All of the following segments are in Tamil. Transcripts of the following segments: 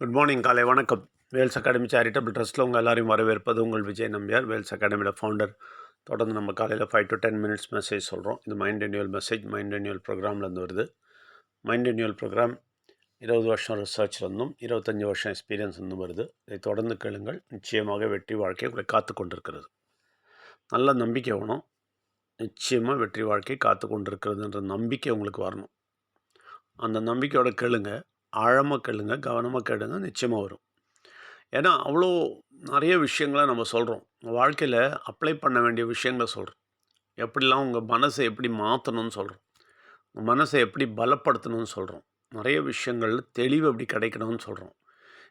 குட் மார்னிங், காலை வணக்கம். வேல்ஸ் அகாடமி சேரிட்டபிள் ட்ரஸ்ட்டில் உங்கள் எல்லாரையும் வரவேற்பது உங்கள் விஜய் நம்பியார், வேல்ஸ் அகாடமியோட ஃபவுண்டர். தொடர்ந்து நம்ம காலையில் 5 to 10 மினிட்ஸ் மெசேஜ் சொல்கிறோம். இது mind renewal message, mind renewal ப்ரோக்ராம்லேருந்து வருது. மைண்ட் ரெனியூவல் ப்ரோக்ராம் 20 வருஷம் ரிசர்ச்லேருந்தும் 25 வருஷம் எக்ஸ்பீரியன்ஸ் இருந்தும் வருது. இதை தொடர்ந்து கேளுங்கள். நிச்சயமாக வெற்றி வாழ்க்கை உங்களை காத்து கொண்டிருக்கிறது. நல்ல நம்பிக்கை வேணும். நிச்சயமாக வெற்றி வாழ்க்கை காத்து கொண்டிருக்கிறதுன்ற நம்பிக்கை உங்களுக்கு வரணும். அந்த நம்பிக்கையோட கேளுங்க. ஆழமாக கேளுங்க, கவனமாக கேளுங்க, நிச்சயமாக வரும். ஏன்னா அவ்வளோ நிறைய விஷயங்களை நம்ம சொல்கிறோம். வாழ்க்கையில் அப்ளை பண்ண வேண்டிய விஷயங்களை சொல்கிறோம். எப்படிலாம் உங்கள் மனசை எப்படி மாற்றணும்னு சொல்கிறோம். உங்கள் மனசை எப்படி பலப்படுத்தணும்னு சொல்கிறோம். நிறைய விஷயங்கள் தெளிவு எப்படி கிடைக்கணும்னு சொல்கிறோம்.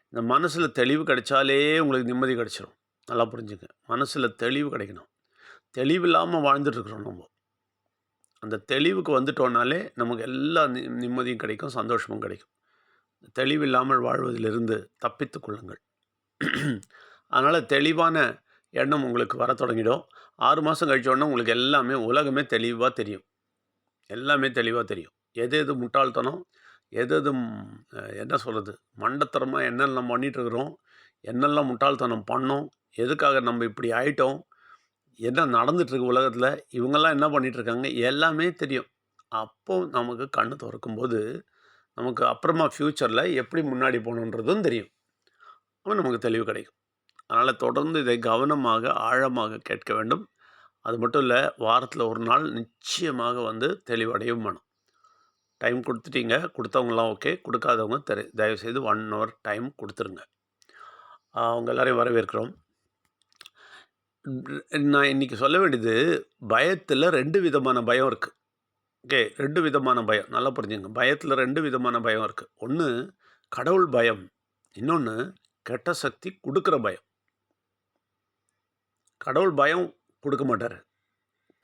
இந்த மனசில் தெளிவு கிடைச்சாலே உங்களுக்கு நிம்மதி கிடைச்சிரும். நல்லா புரிஞ்சுங்க. மனசில் தெளிவு கிடைக்கணும். தெளிவு இல்லாமல் வாழ்ந்துட்டுருக்குறோம் நம்ம. அந்த தெளிவுக்கு வந்துட்டோன்னாலே நமக்கு எல்லா நிம்மதியும் கிடைக்கும், சந்தோஷமும் கிடைக்கும். தெளிவில்லாமல் வாழ்வதிலிருந்து தப்பித்து கொள்ளுங்கள். அதனால் தெளிவான எண்ணம் உங்களுக்கு வர தொடங்கிடும். 6 மாதம் கழிச்சோடனே உங்களுக்கு எல்லாமே உலகமே தெளிவாக தெரியும். எல்லாமே தெளிவாக தெரியும். எது எது முட்டாள்தனம், எது எது என்ன சொல்கிறது, மண்டத்தனமாக என்னெல்லாம் பண்ணிகிட்ருக்குறோம், என்னெல்லாம் முட்டாள்தனம் பண்ணோம், எதுக்காக நம்ம இப்படி ஆயிட்டோம், என்ன நடந்துகிட்ருக்கு உலகத்தில், இவங்கெல்லாம் என்ன பண்ணிகிட்ருக்காங்க, எல்லாமே தெரியும். அப்போது நமக்கு கண்ணு திறக்கும்போது நமக்கு அப்புறமா ஃப்யூச்சரில் எப்படி முன்னாடி போகணுன்றதும் தெரியும். அப்போ நமக்கு தெளிவு கிடைக்கும். அதனால் தொடர்ந்து இதை கவனமாக ஆழமாக கேட்க வேண்டும். அது மட்டும் இல்லை, வாரத்தில் ஒரு நாள் நிச்சயமாக தெளிவடையும் வேணும். டைம் கொடுத்துட்டீங்க, கொடுத்தவங்களாம் ஓகே, கொடுக்காதவங்க தயவுசெய்து 1 hour டைம் கொடுத்துருங்க. அவங்க எல்லோரையும் வரவேற்கிறோம். நான் இன்றைக்கி சொல்ல வேண்டியது, பயத்தில் 2 விதமான பயம் இருக்குது. ஓகே, 2 விதமான பயம். நல்லா புரிஞ்சுங்க. பயத்தில் 2 விதமான பயம் இருக்குது. ஒன்று கடவுள் பயம், இன்னொன்று கெட்ட சக்தி கொடுக்குற பயம். கடவுள் பயம் கொடுக்க மாட்டார்.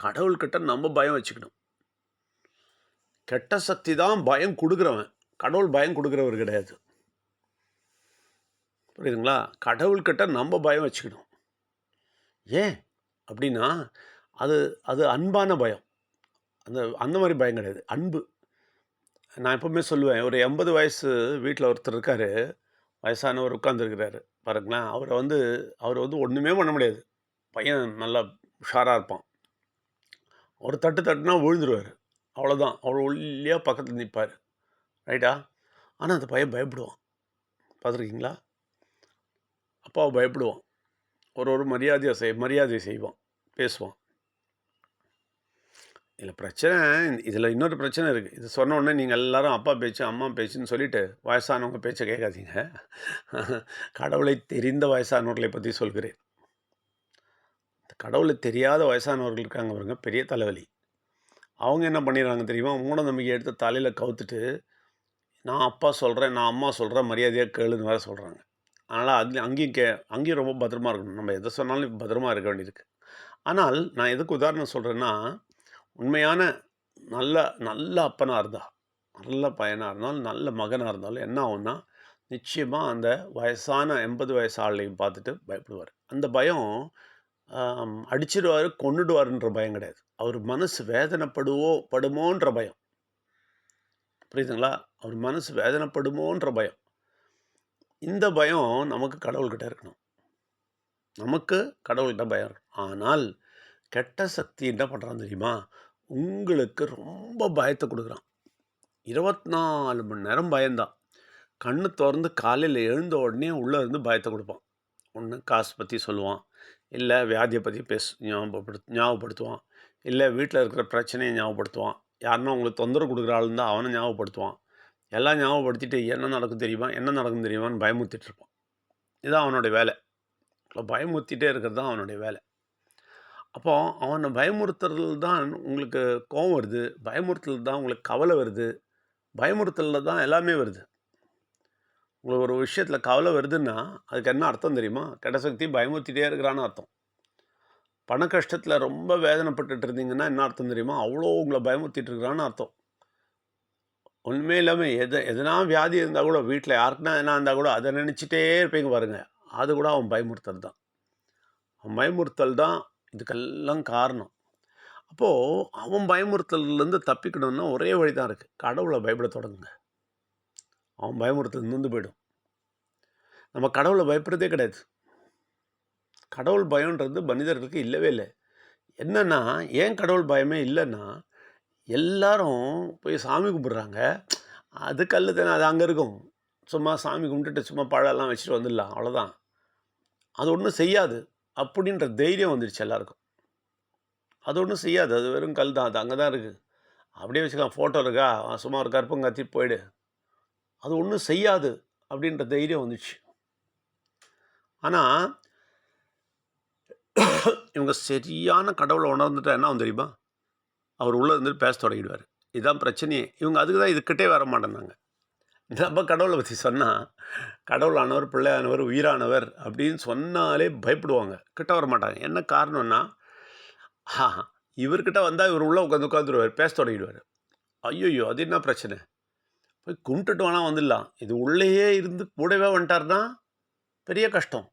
கடவுள்கிட்ட நம்ம பயம் வச்சுக்கணும். கெட்ட சக்தி தான் பயம் கொடுக்குறவன். கடவுள் பயம் கொடுக்குறவர் கிடையாது. புரியுதுங்களா? கடவுள்கிட்ட நம்ம பயம் வச்சுக்கணும். ஏன் அப்படின்னா, அது அது அன்பான பயம். அந்த மாதிரி பயம் கிடையாது. அன்பு. நான் எப்போவுமே சொல்லுவேன், ஒரு 80 வயசு வீட்டில் ஒருத்தர் இருக்கார். வயசானவர் உட்காந்துருக்கிறாரு பாருங்களேன். அவர் ஒன்றுமே பண்ண முடியாது. பையன் நல்லா உஷாராக இருப்பான். ஒரு தட்டு தட்டுனா விழுந்துருவார். அவ்வளோதான். அவ்வளோ ஒல்லியாக பக்கத்தில் நிற்பார். ரைட்டா? ஆனால் அந்த பையன் பயப்படுவான். பார்த்துருக்கீங்களா? அப்பாவை பயப்படுவான். ஒரு மரியாதை செய்வான், பேசுவான். இதில் இன்னொரு பிரச்சனை இருக்குது. இது சொன்ன உடனே நீங்கள் எல்லோரும் அப்பா பேச்சு, அம்மா பேச்சுன்னு சொல்லிவிட்டு வயசானவங்க பேச்சை கேட்காதீங்க. கடவுளை தெரிந்த வயசானவர்களை பற்றி சொல்கிறேன். கடவுளை தெரியாத வயசானவர்கள் இருக்காங்க பாருங்க, பெரிய தலைவலி. அவங்க என்ன பண்ணிடுறாங்க தெரியுமா? மூட நம்பிக்கை எடுத்து தலையில் கவுத்துட்டு, நான் அப்பா சொல்கிறேன், நான் அம்மா சொல்கிறேன், மரியாதையாக கேளுன்னு வேறு சொல்கிறாங்க. அதனால் அங்கேயும் ரொம்ப பத்திரமா இருக்கணும். நம்ம எதை சொன்னாலும் பத்திரமா இருக்க வேண்டியிருக்கு. ஆனால் நான் எதுக்கு உதாரணம் சொல்கிறேன்னா, உண்மையான நல்ல நல்ல அப்பனாக இருந்தால், நல்ல பையனாக இருந்தாலும், நல்ல மகனாக இருந்தாலும் என்ன ஆகும்னா, நிச்சயமாக அந்த வயசான 80 வயசு ஆளையும் பார்த்துட்டு பயப்படுவார். அந்த பயம் அடிச்சிடுவார், கொன்னுடுவார்ன்ற பயம் கிடையாது. அவர் மனசு படுமோன்ற பயம். புரியுதுங்களா? அவர் மனசு வேதனைப்படுமோன்ற பயம். இந்த பயம் நமக்கு கடவுள்கிட்ட இருக்கணும். நமக்கு கடவுள்கிட்ட பயம் இருக்கணும். ஆனால் கெட்ட சக்தி என்ன பண்ணுறான் தெரியுமா? உங்களுக்கு ரொம்ப பயத்தை கொடுக்குறான். 24 மணி நேரம் பயந்தான். கண்ணு திறந்து காலையில் எழுந்த உடனே உள்ளே இருந்து பயத்தை கொடுப்பான். ஒன்று காசு பற்றி சொல்லுவான், இல்லை வியாதியை பற்றி ஞாபகப்படுத்துவான், இல்லை வீட்டில் இருக்கிற பிரச்சனையை ஞாபகப்படுத்துவான், யாருன்னா உங்களுக்கு தொந்தரவு கொடுக்குற ஆள் இருந்தால் அவனை ஞாபகப்படுத்துவான். எல்லாம் ஞாபகப்படுத்திட்டு என்ன நடக்கும் தெரியுமான்னு பயமுறுத்திட்டு இருப்பான். இதுதான் அவனுடைய வேலை. பயமுறுத்திட்டே இருக்கிறது தான் அவனுடைய வேலை. அப்போ அவனை பயமுறுத்துறதுல தான் உங்களுக்கு கோபம் வருது, பயமுறுத்தல் தான் உங்களுக்கு கவலை வருது, பயமுறுத்தலில் தான் எல்லாமே வருது. உங்களுக்கு ஒரு விஷயத்தில் கவலை வருதுன்னா அதுக்கு என்ன அர்த்தம் தெரியுமா? கெட்ட சக்தி பயமுறுத்திட்டே இருக்கிறான்னு அர்த்தம். பண கஷ்டத்தில் ரொம்ப வேதனைப்பட்டுட்டு இருந்தீங்கன்னா என்ன அர்த்தம் தெரியுமா? அவ்வளோ உங்களை பயமுறுத்திட்டு இருக்கிறான்னு அர்த்தம். ஒன்றுமே இல்லாமல் எதனா வியாதி இருந்தால் கூட, வீட்டில் யாருக்குன்னா எதனா இருந்தால் கூட அதை நினச்சிட்டே இருப்பீங்க பாருங்கள். அது கூட அவன் பயமுறுத்தல் தான். அவன் பயமுறுத்தல் தான் இதுக்கெல்லாம் காரணம். அப்போது அவன் பயமுறுத்தல்லேருந்து தப்பிக்கணும்னா ஒரே வழி தான் இருக்குது. கடவுளை பயப்பட தொடங்குங்க. அவன் பயமுறுத்தல் நின்று போயிடும். நம்ம கடவுளை பயப்படுறதே கிடையாது. கடவுள் பயம்ன்றது மனிதர்களுக்கு இல்லவே இல்லை. என்னன்னா, ஏன் கடவுள் பயமே இல்லைன்னா, எல்லாரும் போய் சாமி கும்பிடுறாங்க. அது கல்லு தானே, அது அங்கே இருக்கும். சும்மா சாமி கும்பிட்டுட்டு சும்மா பழம்லாம் வச்சுட்டு வந்துடலாம், அவ்வளோதான். அது ஒன்றும் செய்யாது அப்படின்ற தைரியம் வந்துடுச்சு எல்லாருக்கும். அது ஒன்றும் செய்யாது, அது வெறும் கல் தான், அது அங்கே தான் இருக்குது. அப்படியே வச்சுக்கலாம், ஃபோட்டோ இருக்கா, சும்மா ஒரு கற்பம் கத்தி போயிடு, அது ஒன்றும் செய்யாது அப்படின்ற தைரியம் வந்துடுச்சு. ஆனால் இவங்க சரியான கடவுளை உணர்ந்துட்டா என்ன ஆகும் தெரியுமா? அவர் உள்ளே இருந்துட்டு பேச தொடங்கிடுவார். இதுதான் பிரச்சனையே. இவங்க அதுக்கு தான் இதுக்கிட்டே வர மாட்டேன்னாங்க. நம்ம கடவுளை பற்றி சொன்னால், கடவுளானவர், பிள்ளையானவர், உயிரானவர் அப்படின்னு சொன்னாலே பயப்படுவாங்க. கிட்ட வர மாட்டாங்க. என்ன காரணம்னா, ஆ இவர்கிட்ட வந்தால் இவர் உள்ளே உட்காந்துருவார், பேச தொடங்கிடுவார். ஐயோ, அது என்ன பிரச்சனை? போய் கும்பிட்டுட்டு வேணால் வந்துடலாம். இது உள்ளேயே இருந்து கூடவே வந்துட்டார்னா பெரிய கஷ்டம்.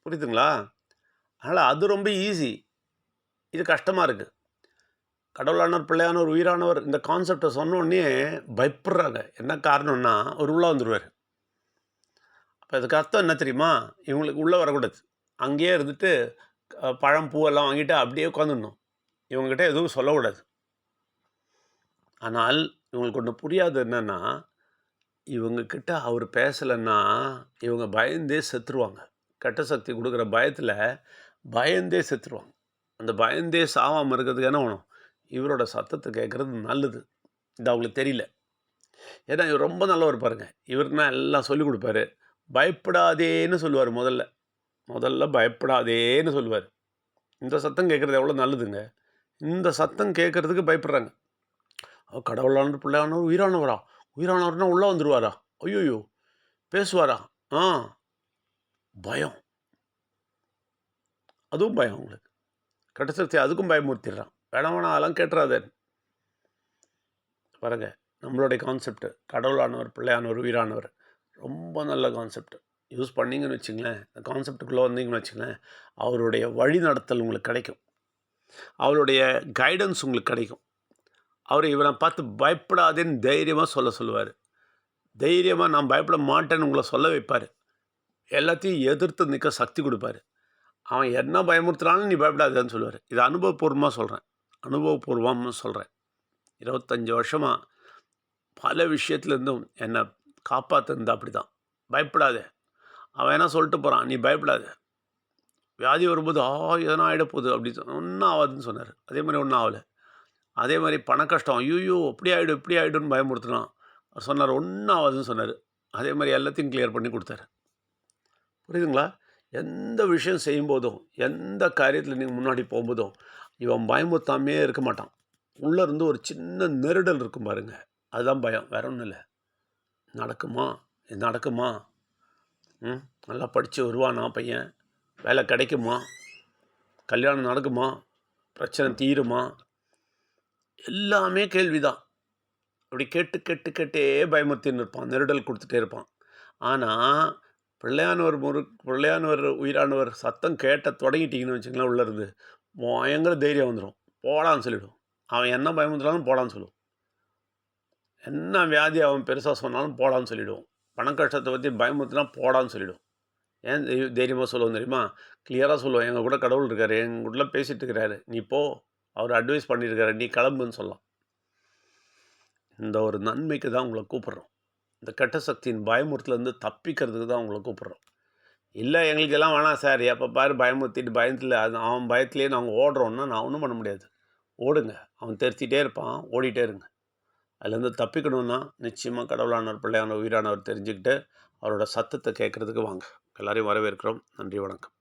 புரியுதுங்களா? அதனால் அது ரொம்ப ஈஸி. இது கஷ்டமாக இருக்குது. கடவுளானவர், பிள்ளையானவர், உயிரானவர் இந்த கான்செப்டை சொன்னோடனே பயப்படுறாங்க. என்ன காரணம்னா, அவர் உள்ளே வந்துடுவார். அப்போ அதுக்கு அர்த்தம் என்ன தெரியுமா? இவங்களுக்கு உள்ளே வரக்கூடாது. அங்கேயே இருந்துட்டு பழம், பூவெல்லாம் வாங்கிட்டு அப்படியே உட்காந்துடணும். இவங்ககிட்ட எதுவும் சொல்லக்கூடாது. ஆனால் இவங்களுக்கு ஒன்று புரியாது. என்னென்னா, இவங்கக்கிட்ட அவர் பேசலைன்னா இவங்க பயந்தே செத்துருவாங்க. கெட்ட சக்தி கொடுக்குற பயத்தில் பயந்தே செத்துருவாங்க. அந்த பயந்தே சாவாமல் இருக்கிறதுக்கு என்ன வேணும்? இவரோட சத்தத்தை கேட்குறது நல்லது. இது அவங்களுக்கு தெரியல. ஏன்னா இவர் ரொம்ப நல்லவர் பாருங்கள். இவருக்குனா எல்லாம் சொல்லிக் கொடுப்பாரு. பயப்படாதேன்னு சொல்லுவார். முதல்ல பயப்படாதேன்னு சொல்லுவார். இந்த சத்தம் கேட்குறது எவ்வளோ நல்லதுங்க. இந்த சத்தம் கேட்குறதுக்கு பயப்படுறாங்க. கடவுளானவர், பிள்ளையானவர், உயிரானவரா? உயிரானவர்னா உள்ளே வந்துடுவாரா? ஐயோயோ, பேசுவாரா? பயம். அதுவும் பயம் அவங்களுக்கு. கெட்ட சக்தி அதுக்கும் பயமுறுத்திடுறான். வேணாம் அதெல்லாம் கேட்டுறாதே பாருங்க. நம்மளுடைய கான்செப்ட் கடவுளானவர், பிள்ளையானவர், உயிரானவர் ரொம்ப நல்ல கான்செப்ட். யூஸ் பண்ணிங்கன்னு வச்சுங்களேன், இந்த கான்செப்டுக்குள்ளே வந்தீங்கன்னு வச்சுங்களேன், அவருடைய வழி நடத்தல் உங்களுக்கு கிடைக்கும். அவருடைய கைடன்ஸ் உங்களுக்கு கிடைக்கும். அவர் இவனை பார்த்து பயப்படாதேன்னு தைரியமாக சொல்லுவார். தைரியமாக நான் பயப்பட மாட்டேன்னு உங்களை சொல்ல வைப்பார். எல்லாத்தையும் எதிர்த்து நிற்க சக்தி கொடுப்பார். அவன் என்ன பயமுறுத்துறாலும் நீ பயப்படாதேன்னு சொல்லுவார். இது அனுபவபூர்வமாக சொல்கிறேன். 25 வருஷமாக பல விஷயத்துலேருந்தும் என்னை காப்பாற்றுனது அப்படி தான். பயப்படாதே, அவன் என்ன சொல்லிட்டு போகிறான், நீ பயப்படாத. வியாதி வரும்போது எதனா ஆகிடப்போகுது அப்படி ஒன்றும் ஆகாதுன்னு சொன்னார். அதே மாதிரி ஒன்றும் ஆகலை. அதே மாதிரி பண கஷ்டம், ஐயோ இப்படி ஆகிடும் இப்படி ஆகிடும்னு பயமுறுத்தினான். அவர் சொன்னார் ஒன்றும் ஆகாதுன்னு சொன்னார். அதே மாதிரி எல்லாத்தையும் கிளியர் பண்ணி கொடுத்தாரு. புரியுதுங்களா? எந்த விஷயம் செய்யும்போதும், எந்த காரியத்தில் நீங்கள் முன்னாடி போகும்போதும் இவன் பயமுறுத்தாமே இருக்க மாட்டான். உள்ளே இருந்து ஒரு சின்ன நெருடல் இருக்கும் பாருங்கள், அதுதான் பயம், வேற ஒன்றும் இல்லை. நடக்குமா, இது நடக்குமா, நல்லா படித்து வருவானா பையன், வேலை கிடைக்குமா, கல்யாணம் நடக்குமா, பிரச்சனை தீருமா, எல்லாமே கேள்வி தான். அப்படி கேட்டே பயமுறுத்தின்னு இருப்பான், நெருடல் கொடுத்துட்டே இருப்பான். ஆனால் பிள்ளையானவர் உயிரானவர் சத்தம் கேட்ட தொடங்கிட்டிங்கன்னு வச்சுங்களேன், உள்ளேருந்து பயங்கர தைரியம் வந்துடும். போடான்னு சொல்லிவிடும். அவன் என்ன பயமுறுத்தினாலும் போடான்னு சொல்லுவோம். என்ன வியாதி அவன் பெருசாக சொன்னாலும் போடான்னு சொல்லிவிடுவோம். பண கஷ்டத்தை பற்றி பயமுறுத்தினா போடான்னு சொல்லிவிடும். ஏன் தைரியமாக சொல்லுவோம் தெரியுமா? கிளியராக சொல்லுவோம், எங்கள் கூட கடவுள் இருக்கார், எங்கள் கூட பேசிகிட்டு இருக்கிறாரு, நீ போ, அவர் அட்வைஸ் பண்ணியிருக்காரு, நீ கிளம்புன்னு சொல்லலாம். இந்த ஒரு நன்மைக்கு தான் உங்களை கூப்பிட்றோம். இந்த கெட்ட சக்தியின் பயமுறுத்துலேருந்து தப்பிக்கிறதுக்கு தான் உங்களை கூப்பிட்றோம். இல்லை எங்களுக்கு எல்லாம் வேணாம் சார், எப்போ பாரு பயமுறுத்திட்டு பயத்தில் அவன் பயத்துலேயே நாங்கள் ஓடுறோன்னா நான் ஒன்றும் பண்ண முடியாது. ஓடுங்க, அவன் தெரித்திட்டே இருப்பான், ஓடிட்டே இருங்க. அதுலேருந்து தப்பிக்கணுன்னா நிச்சயமாக கடவுளானவர், பிள்ளையானவர், உயிரானவர் தெரிஞ்சுக்கிட்டு அவரோட சத்தத்தை கேட்குறதுக்கு வாங்க. எல்லோரையும் வரவேற்கிறோம். நன்றி, வணக்கம்.